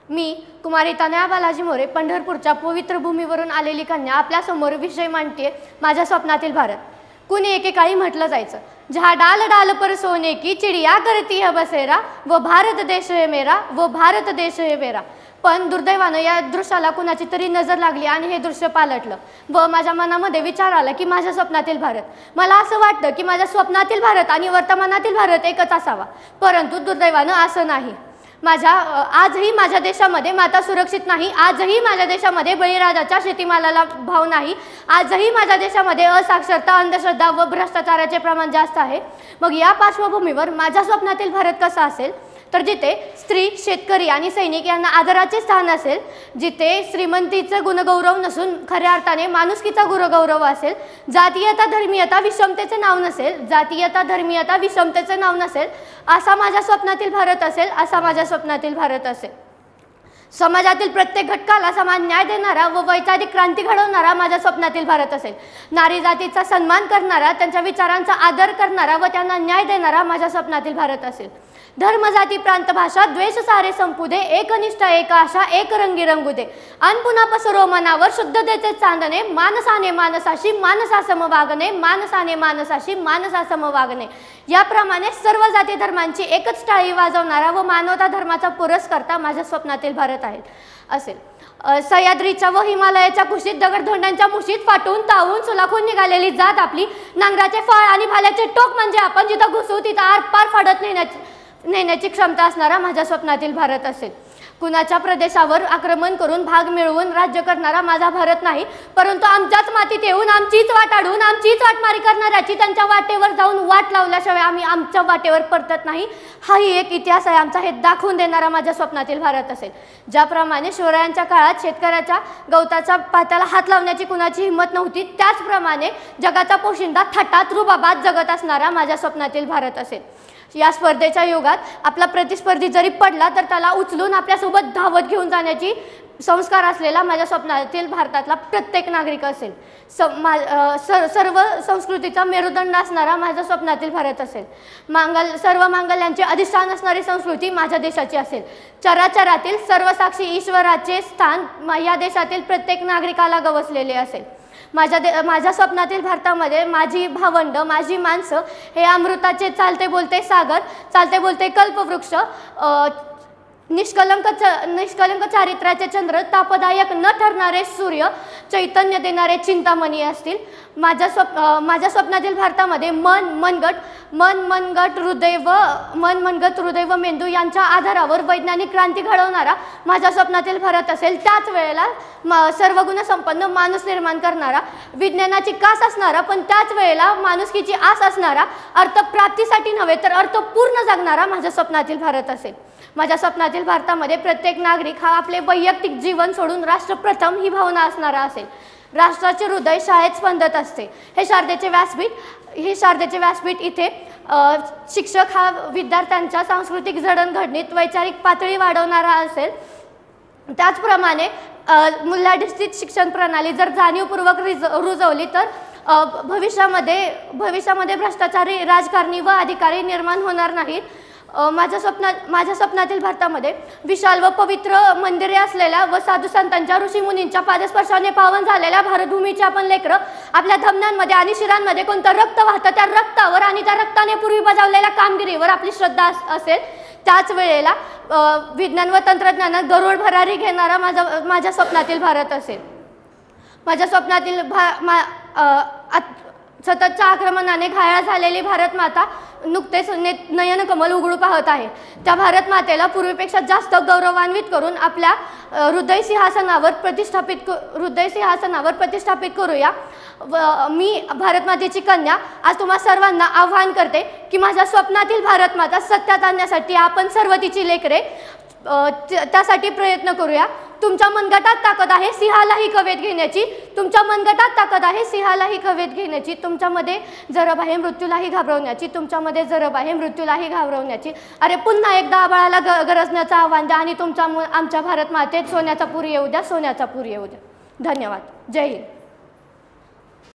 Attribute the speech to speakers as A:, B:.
A: मी कुमारी तनया बालाजी मोरे पंढरपूरच्या पवित्र भूमीवरून आलेली कन्या आपल्या समोर विषय मांडते माझ्या स्वप्नातील भारत। कुणी एकेकाळी म्हटलं जायचं, जहाँ डाल डाल पर सोने की चिड़िया करती है बसेरा, वो भारत देश है मेरा, वो भारत देश है मेरा। पण दुर्दैवानं या दृश्याला कुणाची तरी नजर लागली आणि हे दृश्य पालटलं व माझ्या मनामध्ये विचार आला की माझ्या स्वप्नातील भारत, मला असं वाटतं की माझ्या स्वप्नातील भारत आणि वर्तमानातील भारत एकच असावा, परंतु दुर्दैवानं असं नाही। आजही माझ्या देशामध्ये माता सुरक्षित नाही, आजही माझ्या देशामध्ये बळीराजाच्या शेतीमालाला भाव नाही, आजही माझ्या देशामध्ये असाक्षरता, अंधश्रद्धा व भ्रष्टाचाराचे प्रमाण जास्त आहे। मग या पार्श्वभूमीवर माझ्या स्वप्नातील भारत कसा असेल, तर जिथे स्त्री, शेतकरी आणि सैनिक यांना आदराचे स्थान असेल, जिथे श्रीमंतीचं गुणगौरव नसून खऱ्या अर्थाने माणुसकीचा गुणगौरव असेल, जातीयता धर्मीयता विषमतेचे नाव नसेल, जातीयता धर्मीयता विषमतेचे नाव नसेल, असा माझ्या स्वप्नातील भारत असेल, असा माझ्या स्वप्नातील भारत असेल। समाजातील प्रत्येक घटकाला समान न्याय देणारा व वैचारिक क्रांती घडवणारा माझ्या स्वप्नातील भारत असेल। नारी जातीचा सन्मान करणारा, त्यांच्या विचारांचा आदर करणारा व त्यांना न्याय देणारा माझ्या स्वप्नातील भारत असेल। धर्म, जाती, प्रांत, भाषा, द्वेष सारे संपू दे, एकनिष्ठा, एक आशा, एक रंगी रंगू दे, अन पुन्हा पसरो मनावर शुद्धतेचे चांदणे, मानसाने मानसाशी मानसासम वागणे, मानसाने मानसाशी मानसासम वागणे। याप्रमाणे सर्व जाती धर्मांची एकच टाळी वाजवणारा व मानवता धर्माचा पुरस्कर्ता माझ्या स्वप्नातील भारत असेल। सह्याद्रीच्या व हिमालयाच्या कुशीत दगडधोंड्यांच्या मुशीत फाटून तावून सुलाखून निघालेली जात आपली, नांगराचे फळ आणि भाल्याचे टोक म्हणजे आपण, जिथं घुसू तिथं आरपार फाडत नेण्याची क्षमता असणारा माझ्या स्वप्नातील भारत असेल। कुणाच्या प्रदेशावर आक्रमण करून भाग मिळवून राज्य करणारा माझा भारत नाही, परंतु आमच्याच मातीत येऊन आमचीच वाट अडवून आमचीच वाटमारी करणाऱ्याची त्यांच्या वाटेवर जाऊन वाट लावल्याशिवाय आम्ही आमच्या वाटेवर परतत नाही, हाही एक इतिहास आहे आमचा, हे दाखवून देणारा माझ्या स्वप्नातील भारत असेल। ज्याप्रमाणे शिवरायांच्या काळात शेतकऱ्याच्या गवताच्या पात्याला हात लावण्याची कुणाची हिंमत नव्हती, त्याचप्रमाणे जगाचा पोशिंदा थाटात रुबाबात जगत असणारा माझ्या स्वप्नातील भारत असेल। या स्पर्धेच्या युगात आपला प्रतिस्पर्धी जरी पडला तर त्याला उचलून आपल्यासोबत धावत घेऊन जाण्याची संस्कार असलेला माझ्या स्वप्नातील भारतातला प्रत्येक नागरिक असेल। सर्व संस्कृतीचा मेरुदंड असणारा माझ्या स्वप्नातील भारत असेल। सर्व मांगल्यांचे अधिष्ठान असणारी संस्कृती माझ्या देशाची असेल। चराचरातील सर्वसाक्षी ईश्वराचे स्थान या देशातील प्रत्येक नागरिकाला गवसलेले असेल। माझ्या स्वप्नातील भारतामध्ये माझी भावंड, माझी माणसं हे अमृताचे चालते बोलते सागर, चालते बोलते कल्पवृक्ष, निष्कलंक चारित्र्याचे चंद्र, तापदायक न ठरणारे सूर्य, चैतन्य देणारे चिंतामणी असतील। माझ्या स्वप्नातील भारतामध्ये मनगट हृदय व मेंदू यांच्या आधारावर वैज्ञानिक क्रांती घडवणारा माझ्या स्वप्नातील भारत असेल। त्याच वेळेला सर्वगुण संपन्न माणूस निर्माण करणारा, विज्ञानाची कास असणारा पण त्याच वेळेला माणुसकीची आस असणारा, अर्थप्राप्तीसाठी नव्हे तर अर्थपूर्ण जगणारा माझ्या स्वप्नातील भारत असेल। माझ्या स्वप्नातील भारतामध्ये प्रत्येक नागरिक हा आपले वैयक्तिक जीवन सोडून राष्ट्रप्रथम ही भावना असणारा असेल। राष्ट्राचे हृदय शाळेत स्पंदत असते। हे शारदेचे व्यासपीठ इथे शिक्षक हा विद्यार्थ्यांच्या सांस्कृतिक जडणघडणीत वैचारिक पातळी वाढवणारा असेल। त्याचप्रमाणे मूल्याधिष्ठित शिक्षण प्रणाली जर जाणीवपूर्वक रुजवली तर भविष्यामध्ये भ्रष्टाचारी राजकारणी व अधिकारी निर्माण होणार नाहीत। माझ्या स्वप्नातील भारतामध्ये विशाल व पवित्र मंदिरे असलेल्या व साधू संतांच्या, ऋषीमुनींच्या पादस्पर्शाने पावन झालेल्या भारतभूमीचे आपण लेकरं, आपल्या धमन्यांमध्ये आणि शिरांमध्ये कोणतं रक्त वाहतं, त्या रक्तावर आणि त्या रक्ताने पूर्वी बजावलेल्या कामगिरीवर आपली श्रद्धा असेल। त्याच वेळेला विज्ञान व तंत्रज्ञानात गरुड भरारी घेणारा माझ्या स्वप्नातील भारत असेल। माझ्या स्वप्नातील सततच्या आक्रमणाने घायाळ झालेली भारत माता नुकतेच नयन कमल उघडू पाहत आहे। त्या भारत मातेला पूर्वीपेक्षा जास्त गौरवान्वित करून आपल्या हृदय सिंहासनावर प्रतिष्ठापित करूया। मी भारत मातेची कन्या आज तुम्हा सर्वांना आवाहन करते की माझ्या स्वप्नातील भारत माता सत्यात आणण्यासाठी आपण सर्व तिची लेकरे त्यासाठी प्रयत्न करूया। तुमच्या मनगटात ताकद आहे सिंहालाही कवेत घेण्याची, तुमच्या मनगटात ताकद आहे सिंहालाही कवेत घेण्याची, तुमच्यामध्ये जरब आहे मृत्यूलाही घाबरवण्याची, तुमच्यामध्ये जरब आहे मृत्यूलाही घाबरवण्याची। अरे पुन्हा एकदा आबाळाला गरजण्याचं आव्हान द्या आणि आमच्या भारत मातेत सोन्याचा पूर येऊ द्या, सोन्याचा पूर येऊ द्या। धन्यवाद। जय हिंद।